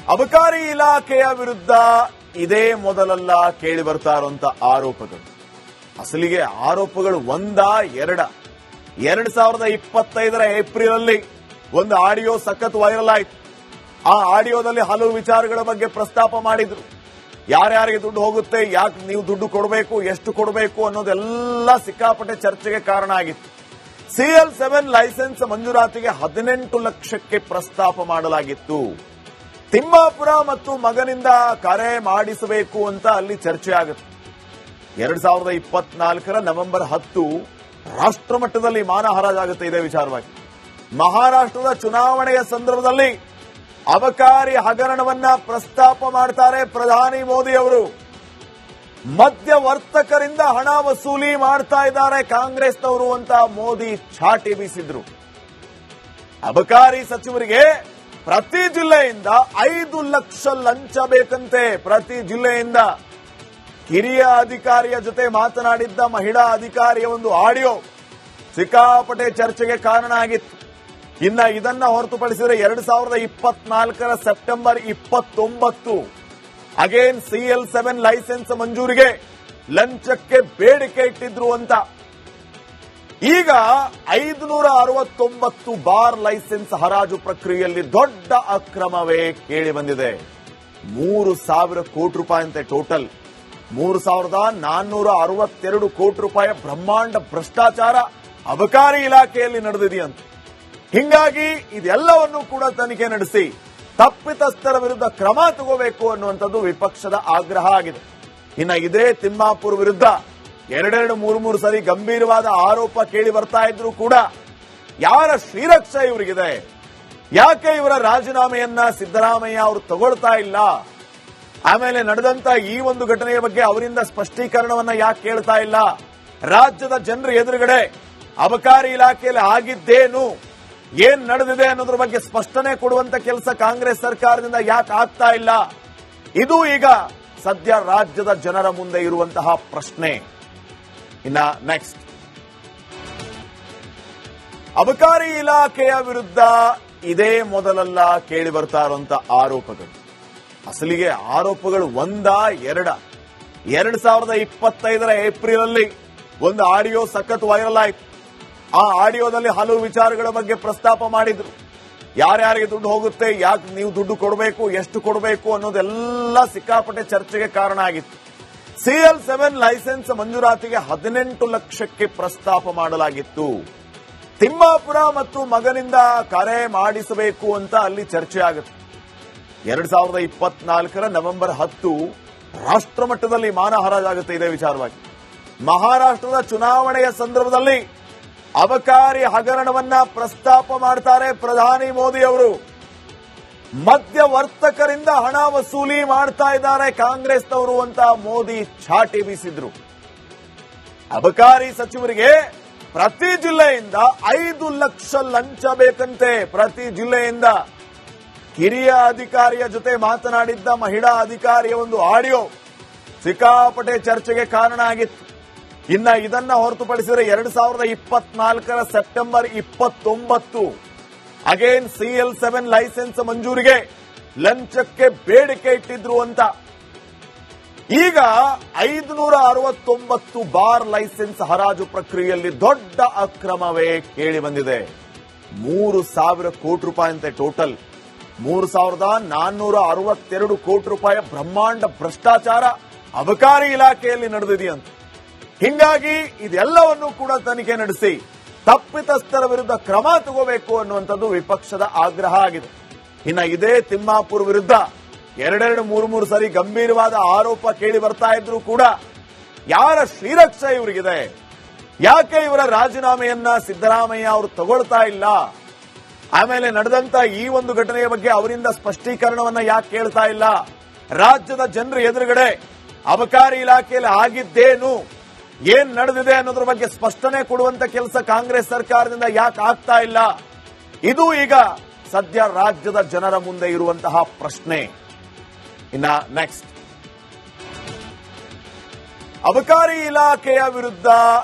ಅಬಕಾರಿ ಇಲಾಖೆಯ ವಿರುದ್ಧ ಇದೇ ಮೊದಲಲ್ಲ ಕೇಳಿ ಬರ್ತಾ ಇರುವಂತ ಆರೋಪಗಳು. ಅಸಲಿಗೆ ಆರೋಪಗಳು ಎರಡ 2025 ಏಪ್ರಿಲ್ ಅಲ್ಲಿ ಒಂದು ಆಡಿಯೋ ಸಖತ್ ವೈರಲ್ ಆಯ್ತು. ಆ ಆಡಿಯೋದಲ್ಲಿ ಹಲವು ವಿಚಾರಗಳ ಬಗ್ಗೆ ಪ್ರಸ್ತಾಪ ಮಾಡಿದ್ರು. ಯಾರ್ಯಾರಿಗೆ ದುಡ್ಡು ಹೋಗುತ್ತೆ, ಯಾಕೆ ನೀವು ದುಡ್ಡು ಕೊಡಬೇಕು, ಎಷ್ಟು ಕೊಡಬೇಕು ಅನ್ನೋದೆಲ್ಲ ಸಿಕ್ಕಾಪಟ್ಟೆ ಚರ್ಚೆಗೆ ಕಾರಣ ಆಗಿತ್ತು. CL7 ಲೈಸೆನ್ಸ್ ಮಂಜೂರಾತಿಗೆ 18 ಲಕ್ಷಕ್ಕೆ ಪ್ರಸ್ತಾಪ ಮಾಡಲಾಗಿತ್ತು. ತಿಮ್ಮಾಪುರ ಮತ್ತು ಮಗನಿಂದ ಕರೆ ಮಾಡಿಸಬೇಕು ಅಂತ ಅಲ್ಲಿ ಚರ್ಚೆ ಆಗುತ್ತೆ. 2024 ನವೆಂಬರ್ 10 ರಾಷ್ಟ್ರ ಮಟ್ಟದಲ್ಲಿ ಮಾನ ಹರಾಜಾಗುತ್ತೆ ಇದೇ ವಿಚಾರವಾಗಿ. ಮಹಾರಾಷ್ಟ್ರದ ಚುನಾವಣೆಯ ಸಂದರ್ಭದಲ್ಲಿ ಅಬಕಾರಿ ಹಗರಣವನ್ನ ಪ್ರಸ್ತಾಪ ಮಾಡ್ತಾರೆ ಪ್ರಧಾನಿ ಮೋದಿ ಅವರು. ಮಧ್ಯವರ್ತಕರಿಂದ ಹಣ ವಸೂಲಿ ಮಾಡ್ತಾ ಇದ್ದಾರೆ ಕಾಂಗ್ರೆಸ್ನವರು ಅಂತ ಮೋದಿ ಛಾಟಿ ಬೀಸಿದ್ರು. ಅಬಕಾರಿ ಸಚಿವರಿಗೆ ಪ್ರತಿ ಜಿಲ್ಲೆಯಿಂದ 5 ಲಕ್ಷ ಲಂಚ ಬೇಕಂತೆ. ಪ್ರತಿ ಜಿಲ್ಲೆಯಿಂದ ಹಿರಿಯ ಅಧಿಕಾರಿಯ ಜೊತೆ ಮಾತನಾಡಿದ್ದ ಮಹಿಳಾ ಅಧಿಕಾರಿಯ ಒಂದು ಆಡಿಯೋ ಸಿಕ್ಕಾಪಟ್ಟೆ ಚರ್ಚೆಗೆ ಕಾರಣ ಆಗಿತ್ತು. ಇನ್ನ ಇದನ್ನ ಹೊರತುಪಡಿಸಿದರೆ 2024 ಸೆಪ್ಟೆಂಬರ್ 29 ಅಗೇನ್ CL7 ಲೈಸೆನ್ಸ್ ಮಂಜೂರಿಗೆ ಲಂಚಕ್ಕೆ ಬೇಡಿಕೆ ಇಟ್ಟಿದ್ರು ಅಂತ. ಈಗ 569 ಬಾರ್ ಲೈಸೆನ್ಸ್ ಹರಾಜು ಪ್ರಕ್ರಿಯೆಯಲ್ಲಿ ದೊಡ್ಡ ಅಕ್ರಮವೇ ಕೇಳಿ ಬಂದಿದೆ. 3,000 ಕೋಟಿ ರೂಪಾಯಿ ಅಂತೆ ಟೋಟಲ್. 3,462 ಕೋಟಿ ರೂಪಾಯಿ ಬ್ರಹ್ಮಾಂಡ ಭ್ರಷ್ಟಾಚಾರ ಅಬಕಾರಿ ಇಲಾಖೆಯಲ್ಲಿ ನಡೆದಿದೆಯಂತೆ. ಹಿಂಗಾಗಿ ಇದೆಲ್ಲವನ್ನೂ ಕೂಡ ತನಿಖೆ ನಡೆಸಿ ತಪ್ಪಿತಸ್ಥರ ವಿರುದ್ಧ ಕ್ರಮ ತಗೋಬೇಕು ಅನ್ನುವಂಥದ್ದು ವಿಪಕ್ಷದ ಆಗ್ರಹ ಆಗಿದೆ. ಇನ್ನು ಇದೇ ತಿಮ್ಮಾಪುರ ವಿರುದ್ಧ 2-3 ಸರಿ ಗಂಭೀರವಾದ ಆರೋಪ ಕೇಳಿ ಬರ್ತಾ ಇದ್ರು ಕೂಡ ಯಾರ ಶ್ರೀರಕ್ಷೆ ಇವರಿಗಿದೆ? ಯಾಕೆ ಇವರ ರಾಜೀನಾಮೆಯನ್ನ ಸಿದ್ದರಾಮಯ್ಯ ಅವರು ತಗೊಳ್ತಾ ಇಲ್ಲ? ಆಮೇಲೆ ನಡೆದಂತ ಈ ಒಂದು ಘಟನೆಯ ಬಗ್ಗೆ ಅವರಿಂದ ಸ್ಪಷ್ಟೀಕರಣವನ್ನ ಯಾಕೆ ಕೇಳ್ತಾ ಇಲ್ಲ? ರಾಜ್ಯದ ಜನರ ಎದುರುಗಡೆ ಅಬಕಾರಿ ಇಲಾಖೆಯಲ್ಲಿ ಆಗಿದ್ದೇನು, ಏನ್ ನಡೆದಿದೆ ಅನ್ನೋದ್ರ ಬಗ್ಗೆ ಸ್ಪಷ್ಟನೆ ಕೊಡುವಂತ ಕೆಲಸ ಕಾಂಗ್ರೆಸ್ ಸರ್ಕಾರದಿಂದ ಯಾಕೆ ಆಗ್ತಾ ಇಲ್ಲ? ಇದು ಈಗ ಸದ್ಯ ರಾಜ್ಯದ ಜನರ ಮುಂದೆ ಇರುವಂತಹ ಪ್ರಶ್ನೆ. ಇನ್ನ ನೆಕ್ಸ್ಟ್, ಅಬಕಾರಿ ಇಲಾಖೆಯ ವಿರುದ್ಧ ಇದೇ ಮೊದಲಲ್ಲ ಕೇಳಿ ಬರ್ತಾ ಇರುವಂತ ಆರೋಪಗಳು. ಅಸಲಿಗೆ ಆರೋಪಗಳು ಎರಡ 2025 ಏಪ್ರಿಲ್ ಅಲ್ಲಿ ಒಂದು ಆಡಿಯೋ ಸಖತ್ ವೈರಲ್ ಆಯ್ತು. ಆ ಆಡಿಯೋದಲ್ಲಿ ಹಲವು ವಿಚಾರಗಳ ಬಗ್ಗೆ ಪ್ರಸ್ತಾಪ ಮಾಡಿದ್ರು. ಯಾರ್ಯಾರಿಗೆ ದುಡ್ಡು ಹೋಗುತ್ತೆ, ಯಾಕೆ ನೀವು ದುಡ್ಡು ಕೊಡಬೇಕು, ಎಷ್ಟು ಕೊಡಬೇಕು ಅನ್ನೋದೆಲ್ಲ ಸಿಕ್ಕಾಪಟ್ಟೆ ಚರ್ಚೆಗೆ ಕಾರಣ ಆಗಿತ್ತು. CL7 ಲೈಸೆನ್ಸ್ ಮಂಜೂರಾತಿಗೆ 18 ಲಕ್ಷಕ್ಕೆ ಪ್ರಸ್ತಾಪ ಮಾಡಲಾಗಿತ್ತು. ತಿಮ್ಮಾಪುರ ಮತ್ತು ಮಗನಿಂದ ಕರೆ ಮಾಡಿಸಬೇಕು ಅಂತ ಅಲ್ಲಿ ಚರ್ಚೆ ಆಗುತ್ತೆ. 2024 ನವೆಂಬರ್ 10 ರಾಷ್ಟ್ರ ಮಟ್ಟದಲ್ಲಿ ಮಾನ ಹರಾಜಾಗುತ್ತೆ ಇದೇ ವಿಚಾರವಾಗಿ. ಮಹಾರಾಷ್ಟ್ರದ ಚುನಾವಣೆಯ ಸಂದರ್ಭದಲ್ಲಿ ಅಬಕಾರಿ ಹಗರಣವನ್ನ ಪ್ರಸ್ತಾಪ ಮಾಡ್ತಾರೆ ಪ್ರಧಾನಿ ಮೋದಿ ಅವರು. ಮಧ್ಯವರ್ತಕರಿಂದ ಹಣ ವಸೂಲಿ ಮಾಡ್ತಾ ಇದ್ದಾರೆ ಕಾಂಗ್ರೆಸ್ನವರು ಅಂತ ಮೋದಿ ಛಾಟಿ ಬೀಸಿದ್ರು. ಅಬಕಾರಿ ಸಚಿವರಿಗೆ ಪ್ರತಿ ಜಿಲ್ಲೆಯಿಂದ 5 ಲಕ್ಷ ಲಂಚ ಬೇಕಂತೆ. ಪ್ರತಿ ಜಿಲ್ಲೆಯಿಂದ ಹಿರಿಯ ಅಧಿಕಾರಿಯ ಜೊತೆ ಮಾತನಾಡಿದ್ದ ಮಹಿಳಾ ಅಧಿಕಾರಿಯ ಒಂದು ಆಡಿಯೋ ಸಿಕ್ಕಾಪಟ್ಟೆ ಚರ್ಚೆಗೆ ಕಾರಣ ಆಗಿತ್ತು. ಇನ್ನ ಇದನ್ನ ಹೊರತುಪಡಿಸಿದರೆ 2024 ಸೆಪ್ಟೆಂಬರ್ 29 ಅಗೇನ್ CL7 ಲೈಸೆನ್ಸ್ ಮಂಜೂರಿಗೆ ಲಂಚಕ್ಕೆ ಬೇಡಿಕೆ ಇಟ್ಟಿದ್ರು ಅಂತ. ಈಗ 569 ಬಾರ್ ಲೈಸೆನ್ಸ್ ಹರಾಜು ಪ್ರಕ್ರಿಯೆಯಲ್ಲಿ ದೊಡ್ಡ ಅಕ್ರಮವೇ ಕೇಳಿ ಬಂದಿದೆ. 3,000 ಕೋಟಿ ರೂಪಾಯಿ ಅಂತೆ ಟೋಟಲ್. 3,462 ಕೋಟಿ ರೂಪಾಯಿ ಬ್ರಹ್ಮಾಂಡ ಭ್ರಷ್ಟಾಚಾರ ಅಬಕಾರಿ ಇಲಾಖೆಯಲ್ಲಿ ನಡೆದಿದೆಯಂತೆ. ಹಿಂಗಾಗಿ ಇದೆಲ್ಲವನ್ನೂ ಕೂಡ ತನಿಖೆ ನಡೆಸಿ ತಪ್ಪಿತಸ್ಥರ ವಿರುದ್ಧ ಕ್ರಮ ತಗೋಬೇಕು ಅನ್ನುವಂಥದ್ದು ವಿಪಕ್ಷದ ಆಗ್ರಹ ಆಗಿದೆ. ಇನ್ನು ಇದೇ ತಿಮ್ಮಾಪುರ ವಿರುದ್ಧ 2-3 ಸರಿ ಗಂಭೀರವಾದ ಆರೋಪ ಕೇಳಿ ಬರ್ತಾ ಇದ್ರು ಕೂಡ ಯಾರ ಶ್ರೀರಕ್ಷೆ ಇವರಿಗಿದೆ? ಯಾಕೆ ಇವರ ರಾಜೀನಾಮೆಯನ್ನ ಸಿದ್ದರಾಮಯ್ಯ ಅವರು ತಗೊಳ್ತಾ ಇಲ್ಲ? ಆಮೇಲೆ ನಡೆದಂತ ಈ ಒಂದು ಘಟನೆಯ ಬಗ್ಗೆ ಅವರಿಂದ ಸ್ಪಷ್ಟೀಕರಣವನ್ನ ಯಾಕೆ ಕೇಳ್ತಾ ಇಲ್ಲ? ರಾಜ್ಯದ ಜನರ ಎದುರುಗಡೆ ಅಬಕಾರಿ ಇಲಾಖೆಯಲ್ಲಿ ಆಗಿದ್ದೇನು, ಏನ್ ನಡೆದಿದೆ ಅನ್ನೋದ್ರ ಬಗ್ಗೆ ಸ್ಪಷ್ಟನೆ ಕೊಡುವಂತ ಕೆಲಸ ಕಾಂಗ್ರೆಸ್ ಸರ್ಕಾರದಿಂದ ಯಾಕೆ ಆಗ್ತಾ ಇಲ್ಲ? ಇದು ಈಗ ಸದ್ಯ ರಾಜ್ಯದ ಜನರ ಮುಂದೆ ಇರುವಂತಹ ಪ್ರಶ್ನೆ. ಇನ್ನ ನೆಕ್ಸ್ಟ್, ಅಬಕಾರಿ ಇಲಾಖೆಯ ವಿರುದ್ಧ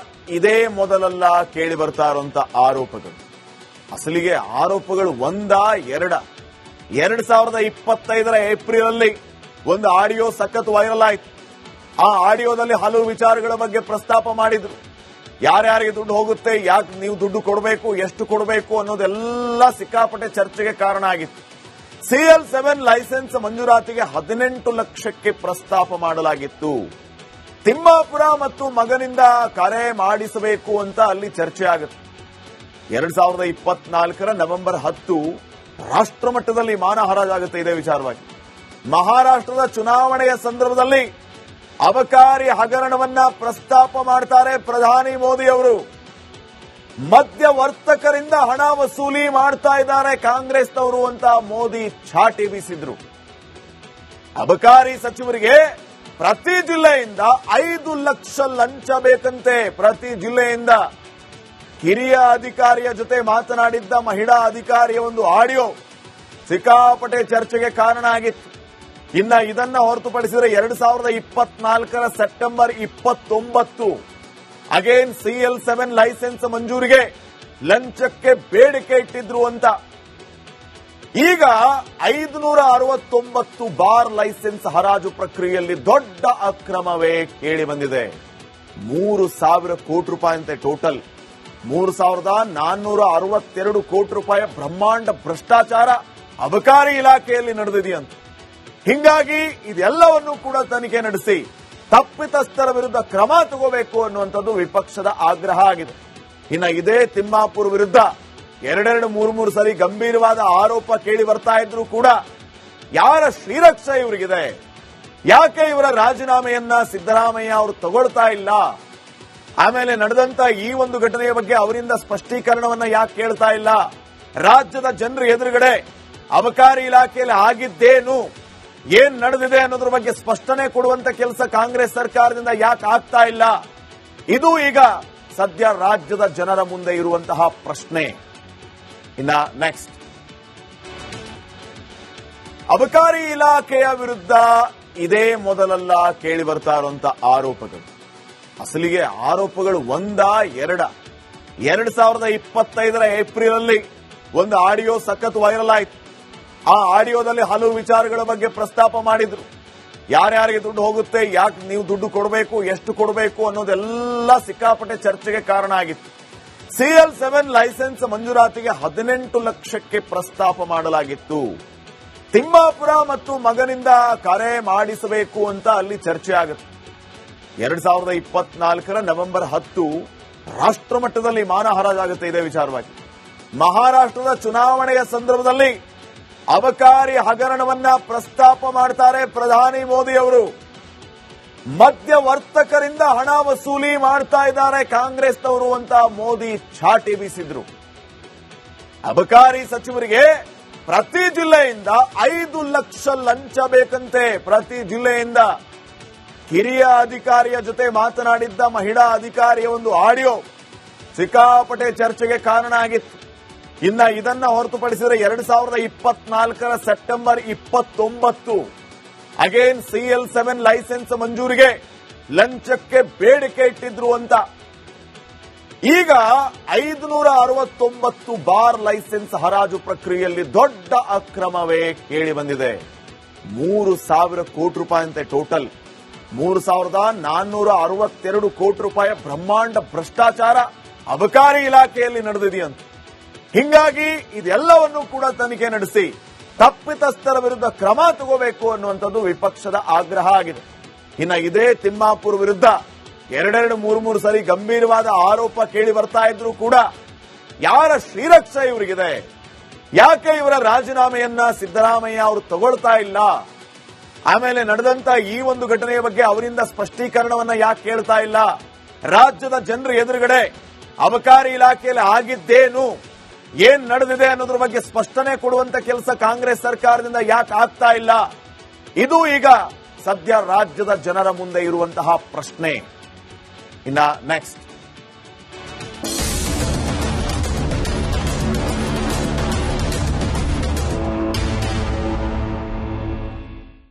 ಇದೇ ಮೊದಲಲ್ಲ ಕೇಳಿ ಬರ್ತಾ ಇರುವಂತ ಆರೋಪಗಳು. ಅಸಲಿಗೆ ಆರೋಪಗಳು ಎರಡ 2025 ಏಪ್ರಿಲ್ ಅಲ್ಲಿ ಒಂದು ಆಡಿಯೋ ಸಖತ್ ವೈರಲ್ ಆಯ್ತು. ಆ ಆಡಿಯೋದಲ್ಲಿ ಹಲವು ವಿಚಾರಗಳ ಬಗ್ಗೆ ಪ್ರಸ್ತಾಪ ಮಾಡಿದ್ರು. ಯಾರ್ಯಾರಿಗೆ ದುಡ್ಡು ಹೋಗುತ್ತೆ, ಯಾಕೆ ನೀವು ದುಡ್ಡು ಕೊಡಬೇಕು, ಎಷ್ಟು ಕೊಡಬೇಕು ಅನ್ನೋದೆಲ್ಲ ಸಿಕ್ಕಾಪಟ್ಟೆ ಚರ್ಚೆಗೆ ಕಾರಣ ಆಗಿತ್ತು. CL7 ಲೈಸೆನ್ಸ್ ಮಂಜೂರಾತಿಗೆ 18 ಲಕ್ಷಕ್ಕೆ ಪ್ರಸ್ತಾಪ ಮಾಡಲಾಗಿತ್ತು. ತಿಮ್ಮಾಪುರ ಮತ್ತು ಮಗನಿಂದ ಕರೆ ಮಾಡಿಸಬೇಕು ಅಂತ ಅಲ್ಲಿ ಚರ್ಚೆ ಆಗುತ್ತೆ. 2024 ನವೆಂಬರ್ 10 ರಾಷ್ಟ್ರ ಮಟ್ಟದಲ್ಲಿ ಮಾನ ಹರಾಜಾಗುತ್ತೆ ಇದೇ ವಿಚಾರವಾಗಿ. ಮಹಾರಾಷ್ಟ್ರದ ಚುನಾವಣೆಯ ಸಂದರ್ಭದಲ್ಲಿ ಅಬಕಾರಿ ಹಗರಣವನ್ನ ಪ್ರಸ್ತಾಪ ಮಾಡ್ತಾರೆ ಪ್ರಧಾನಿ ಮೋದಿ ಅವರು. ಮಧ್ಯವರ್ತಕರಿಂದ ಹಣ ವಸೂಲಿ ಮಾಡ್ತಾ ಇದ್ದಾರೆ ಕಾಂಗ್ರೆಸ್ನವರು ಅಂತ ಮೋದಿ ಛಾಟಿ ಬೀಸಿದ್ರು. ಅಬಕಾರಿ ಸಚಿವರಿಗೆ ಪ್ರತಿ ಜಿಲ್ಲೆಯಿಂದ 5 ಲಕ್ಷ ಲಂಚ ಬೇಕಂತೆ. ಪ್ರತಿ ಜಿಲ್ಲೆಯಿಂದ ಹಿರಿಯ ಅಧಿಕಾರಿಯ ಜೊತೆ ಮಾತನಾಡಿದ್ದ ಮಹಿಳಾ ಅಧಿಕಾರಿಯ ಒಂದು ಆಡಿಯೋ ಸಿಕ್ಕಾಪಟ್ಟೆ ಚರ್ಚೆಗೆ ಕಾರಣ ಆಗಿತ್ತು. ಇನ್ನ ಇದನ್ನ ಹೊರತುಪಡಿಸಿದರೆ 2024 ಸೆಪ್ಟೆಂಬರ್ 29 ಅಗೇನ್ CL7 ಲೈಸೆನ್ಸ್ ಮಂಜೂರಿಗೆ ಲಂಚಕ್ಕೆ ಬೇಡಿಕೆ ಇಟ್ಟಿದ್ರು ಅಂತ. ಈಗ 569 ಬಾರ್ ಲೈಸೆನ್ಸ್ ಹರಾಜು ಪ್ರಕ್ರಿಯೆಯಲ್ಲಿ ದೊಡ್ಡ ಅಕ್ರಮವೇ ಕೇಳಿ ಬಂದಿದೆ. 3,000 ಕೋಟಿ ರೂಪಾಯಿ ಅಂತೆ ಟೋಟಲ್. 3,462 ಕೋಟಿ ರೂಪಾಯಿ ಬ್ರಹ್ಮಾಂಡ ಭ್ರಷ್ಟಾಚಾರ ಅಬಕಾರಿ ಇಲಾಖೆಯಲ್ಲಿ ನಡೆದಿದೆಯಂತೆ. ಹಿಂಗಾಗಿ ಇದೆಲ್ಲವನ್ನೂ ಕೂಡ ತನಿಖೆ ನಡೆಸಿ ತಪ್ಪಿತಸ್ಥರ ವಿರುದ್ಧ ಕ್ರಮ ತಗೋಬೇಕು ಅನ್ನುವಂಥದ್ದು ವಿಪಕ್ಷದ ಆಗ್ರಹ ಆಗಿದೆ. ಇನ್ನ ಇದೇ ತಿಮ್ಮಾಪುರ್ ವಿರುದ್ಧ 2-3 ಸರಿ ಗಂಭೀರವಾದ ಆರೋಪ ಕೇಳಿ ಬರ್ತಾ ಇದ್ರು ಕೂಡ ಯಾರ ಶ್ರೀರಕ್ಷೆ ಇವರಿಗಿದೆ? ಯಾಕೆ ಇವರ ರಾಜೀನಾಮೆಯನ್ನ ಸಿದ್ದರಾಮಯ್ಯ ಅವರು ತಗೊಳ್ತಾ ಇಲ್ಲ? ಆಮೇಲೆ ನಡೆದಂತ ಈ ಒಂದು ಘಟನೆಯ ಬಗ್ಗೆ ಅವರಿಂದ ಸ್ಪಷ್ಟೀಕರಣವನ್ನ ಯಾಕೆ ಕೇಳ್ತಾ ಇಲ್ಲ? ರಾಜ್ಯದ ಜನರ ಎದುರುಗಡೆ ಅಬಕಾರಿ ಇಲಾಖೆಯಲ್ಲಿ ಆಗಿದ್ದೇನು, ಏನ್ ನಡೆದಿದೆ ಅನ್ನೋದ್ರ ಬಗ್ಗೆ ಸ್ಪಷ್ಟನೆ ಕೊಡುವಂತ ಕೆಲಸ ಕಾಂಗ್ರೆಸ್ ಸರ್ಕಾರದಿಂದ ಯಾಕೆ ಆಗ್ತಾ ಇಲ್ಲ? ಇದು ಈಗ ಸದ್ಯ ರಾಜ್ಯದ ಜನರ ಮುಂದೆ ಇರುವಂತಹ ಪ್ರಶ್ನೆ. ಇನ್ನ ನೆಕ್ಸ್ಟ್, ಅಬಕಾರಿ ಇಲಾಖೆಯ ವಿರುದ್ಧ ಇದೇ ಮೊದಲಲ್ಲ ಕೇಳಿ ಬರ್ತಾ ಇರುವಂತ ಆರೋಪಗಳು. ಅಸಲಿಗೆ ಆರೋಪಗಳು ಒಂದಾ ಎರಡ? 2025 ಏಪ್ರಿಲ್ ಅಲ್ಲಿ ಒಂದು ಆಡಿಯೋ ಸಖತ್ ವೈರಲ್ ಆಯ್ತು. ಆ ಆಡಿಯೋದಲ್ಲಿ ಹಲವು ವಿಚಾರಗಳ ಬಗ್ಗೆ ಪ್ರಸ್ತಾಪ ಮಾಡಿದ್ರು. ಯಾರ್ಯಾರಿಗೆ ದುಡ್ಡು ಹೋಗುತ್ತೆ, ಯಾಕೆ ನೀವು ದುಡ್ಡು ಕೊಡಬೇಕು, ಎಷ್ಟು ಕೊಡಬೇಕು ಅನ್ನೋದೆಲ್ಲ ಸಿಕ್ಕಾಪಟ್ಟೆ ಚರ್ಚೆಗೆ ಕಾರಣ ಆಗಿತ್ತು. CL7 ಲೈಸೆನ್ಸ್ ಮಂಜೂರಾತಿಗೆ 18 ಲಕ್ಷಕ್ಕೆ ಪ್ರಸ್ತಾಪ ಮಾಡಲಾಗಿತ್ತು. ತಿಮ್ಮಾಪುರ ಮತ್ತು ಮಗನಿಂದ ಕರೆ ಮಾಡಿಸಬೇಕು ಅಂತ ಅಲ್ಲಿ ಚರ್ಚೆ ಆಗುತ್ತೆ. 2024 ನವೆಂಬರ್ 10 ರಾಷ್ಟ್ರ ಮಟ್ಟದಲ್ಲಿ ಮಾನ ಹರಾಜಾಗುತ್ತೆ ಇದೇ ವಿಚಾರವಾಗಿ. ಮಹಾರಾಷ್ಟ್ರದ ಚುನಾವಣೆಯ ಸಂದರ್ಭದಲ್ಲಿ ಅಬಕಾರಿ ಹಗರಣವನ್ನ ಪ್ರಸ್ತಾಪ ಮಾಡ್ತಾರೆ ಪ್ರಧಾನಿ ಮೋದಿ ಅವರು. ಮಧ್ಯವರ್ತಕರಿಂದ ಹಣ ವಸೂಲಿ ಮಾಡ್ತಾ ಇದ್ದಾರೆ ಕಾಂಗ್ರೆಸ್ನವರು ಅಂತ ಮೋದಿ ಛಾಟಿ ಬೀಸಿದ್ರು. ಅಬಕಾರಿ ಸಚಿವರಿಗೆ ಪ್ರತಿ ಜಿಲ್ಲೆಯಿಂದ 5 ಲಕ್ಷ ಲಂಚ ಬೇಕಂತೆ. ಪ್ರತಿ ಜಿಲ್ಲೆಯಿಂದ ಹಿರಿಯ ಅಧಿಕಾರಿಯ ಜೊತೆ ಮಾತನಾಡಿದ್ದ ಮಹಿಳಾ ಅಧಿಕಾರಿಯ ಒಂದು ಆಡಿಯೋ ಸಿಕ್ಕಾಪಟ್ಟೆ ಚರ್ಚೆಗೆ ಕಾರಣ ಆಗಿತ್ತು. ಇನ್ನ ಇದನ್ನ ಹೊರತುಪಡಿಸಿದರೆ 2024 ಸೆಪ್ಟೆಂಬರ್ 29 ಅಗೇನ್ CL7 ಲೈಸೆನ್ಸ್ ಮಂಜೂರಿಗೆ ಲಂಚಕ್ಕೆ ಬೇಡಿಕೆ ಇಟ್ಟಿದ್ರು ಅಂತ. ಈಗ 569 ಬಾರ್ ಲೈಸೆನ್ಸ್ ಹರಾಜು ಪ್ರಕ್ರಿಯೆಯಲ್ಲಿ ದೊಡ್ಡ ಅಕ್ರಮವೇ ಕೇಳಿ ಬಂದಿದೆ. 3,000 ಕೋಟಿ ರೂಪಾಯಿ ಅಂತೆ ಟೋಟಲ್. 3,462 ಕೋಟಿ ರೂಪಾಯಿ ಬ್ರಹ್ಮಾಂಡ ಭ್ರಷ್ಟಾಚಾರ ಅಬಕಾರಿ ಇಲಾಖೆಯಲ್ಲಿ ನಡೆದಿದೆಯಂತೆ. ಹಿಂಗಾಗಿ ಇದೆಲ್ಲವನ್ನೂ ಕೂಡ ತನಿಖೆ ನಡೆಸಿ ತಪ್ಪಿತಸ್ಥರ ವಿರುದ್ಧ ಕ್ರಮ ತಗೋಬೇಕು ಅನ್ನುವಂಥದ್ದು ವಿಪಕ್ಷದ ಆಗ್ರಹ ಆಗಿದೆ. ಇನ್ನ ಇದೇ ತಿಮ್ಮಾಪುರ್ ವಿರುದ್ಧ 2-3 ಸರಿ ಗಂಭೀರವಾದ ಆರೋಪ ಕೇಳಿ ಬರ್ತಾ ಇದ್ರು ಕೂಡ ಯಾರ ಶ್ರೀರಕ್ಷೆ ಇವರಿಗಿದೆ? ಯಾಕೆ ಇವರ ರಾಜೀನಾಮೆಯನ್ನ ಸಿದ್ದರಾಮಯ್ಯ ಅವರು ತಗೊಳ್ತಾ ಇಲ್ಲ? ಆಮೇಲೆ ನಡೆದಂತ ಈ ಒಂದು ಘಟನೆಯ ಬಗ್ಗೆ ಅವರಿಂದ ಸ್ಪಷ್ಟೀಕರಣವನ್ನ ಯಾಕೆ ಕೇಳ್ತಾ ಇಲ್ಲ? ರಾಜ್ಯದ ಜನರ ಎದುರುಗಡೆ ಅಬಕಾರಿ ಇಲಾಖೆಯಲ್ಲಿ ಆಗಿದ್ದೇನು, ಏನ್ ನಡೆದಿದೆ ಅನ್ನೋದ್ರ ಬಗ್ಗೆ ಸ್ಪಷ್ಟನೆ ಕೊಡುವಂತ ಕೆಲಸ ಕಾಂಗ್ರೆಸ್ ಸರ್ಕಾರದಿಂದ ಯಾಕೆ ಆಗ್ತಾ ಇಲ್ಲ? ಇದು ಈಗ ಸದ್ಯ ರಾಜ್ಯದ ಜನರ ಮುಂದೆ ಇರುವಂತಹ ಪ್ರಶ್ನೆ. ಇನ್ನ ನೆಕ್ಸ್ಟ್,